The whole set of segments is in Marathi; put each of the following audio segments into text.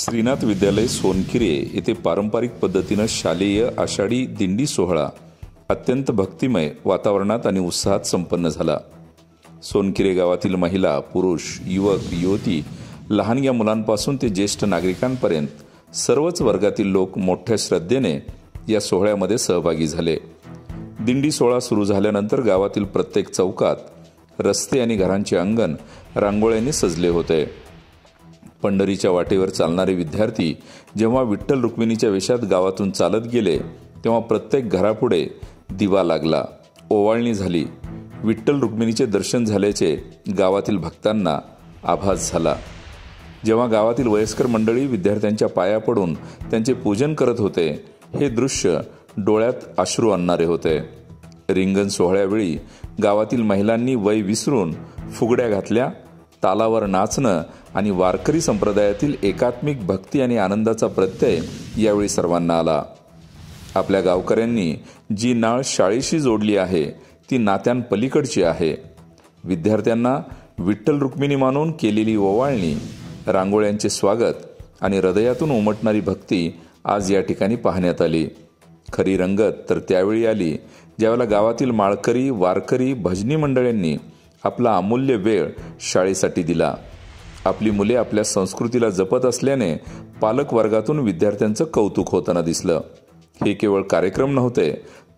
श्रीनाथ विद्यालय सोनकिरे येथे पारंपरिक पद्धतीने शालेय आषाढी दिंडी सोहळा अत्यंत भक्तिमय वातावरणात आणि उत्साहात संपन्न झाला। सोनकिरे गावातील महिला, पुरुष, युवक, युवती, लहान या मुलांपासून ते ज्येष्ठ नागरिकांपर्यंत सर्वच वर्गातील लोक मोठ्या श्रद्धेने या सोहळ्यामध्ये सहभागी झाले। दिंडी सोहळा सुरू झाल्यानंतर गावातील प्रत्येक चौकात रस्ते आणि घरांचे अंगण रांगोळ्यांनी सजले होते। पंढरीच्या वाटेवर चालणारे विद्यार्थी जेव्हा विठ्ठल रुक्मिणीच्या वेशात गावातून चालत गेले तेव्हा प्रत्येक घरापुढे दिवा लागला, ओवाळणी झाली। विठ्ठल रुक्मिणीचे दर्शन झाल्याचे गावातील भक्तांना आभास झाला। जेव्हा गावातील वयस्कर मंडळी विद्यार्थ्यांच्या पाया पडून त्यांचे पूजन करत होते, हे दृश्य डोळ्यात अश्रू आणणारे होते। रिंगण सोहळ्यावेळी गावातील महिलांनी वय विसरून फुगड्या घातल्या। तालावर नाचणं आणि वारकरी संप्रदायातील एकात्मिक भक्ती आणि आनंदाचा प्रत्यय यावेळी सर्वांना आला। आपल्या गावकऱ्यांनी जी नाळ शाळेशी जोडली आहे ती नात्यांपलीकडची आहे। विद्यार्थ्यांना विठ्ठल रुक्मिणी मानून केलेली ओवाळणी, रांगोळ्यांचे स्वागत आणि हृदयातून उमटणारी भक्ती आज या ठिकाणी पाहण्यात आली। खरी रंगत तर त्यावेळी आली ज्यावेळेला गावातील माळकरी, वारकरी, भजनी मंडळींनी आपला अमूल्य वेळ शाळेसाठी दिला। आपली मुले आपल्या संस्कृतीला जपत असल्याने पालक वर्गातून विद्यार्थ्यांचं कौतुक होताना दिसलं। हे केवळ कार्यक्रम नव्हते,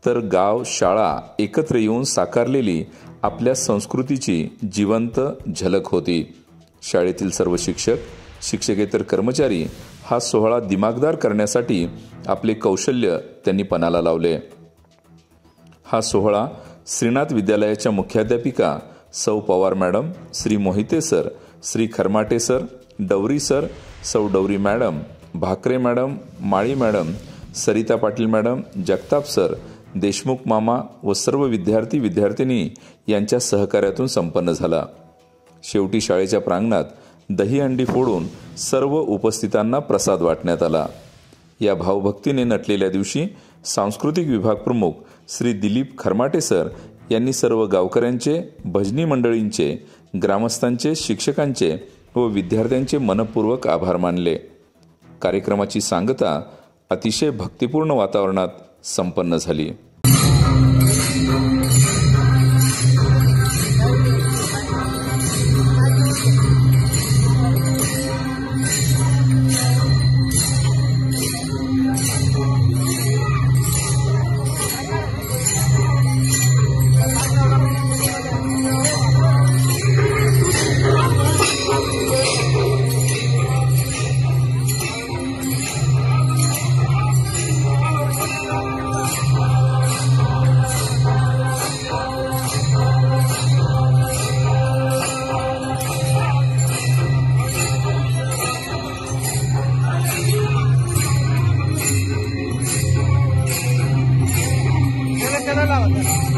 तर गाव, शाळा एकत्र येऊन साकारलेली आपल्या संस्कृतीची जिवंत झलक होती। शाळेतील सर्व शिक्षक, शिक्षकेतर कर्मचारी हा सोहळा दिमागदार करण्यासाठी आपले कौशल्य त्यांनी पणाला लावले। हा सोहळा श्रीनाथ विद्यालयाच्या मुख्याध्यापिका Sau Pawar madam, Shri Mohite sir, Shri Kharmate sir, Dawari sir, Sau Dawari madam, Bhakare madam, Mali madam, Sarita Patil madam, Jagtap sir, Deshmukh मामा व सर्व विद्यार्थी विद्यार्थिनी यांच्या सहकार्यातून संपन्न झाला। शेवटी शाळेच्या प्रांगणात दहीहंडी फोडून सर्व उपस्थितांना प्रसाद वाटण्यात आला। या भावभक्तीने नटलेल्या दिवशी सांस्कृतिक विभाग प्रमुख श्री दिलीप खरमाटे सर यांनी सर्व गावकऱ्यांचे, भजनी मंडळींचे, ग्रामस्थांचे, शिक्षकांचे व विद्यार्थ्यांचे मनपूर्वक आभार मानले। कार्यक्रमाची सांगता अतिशय भक्तिपूर्ण वातावरणात संपन्न झाली। चला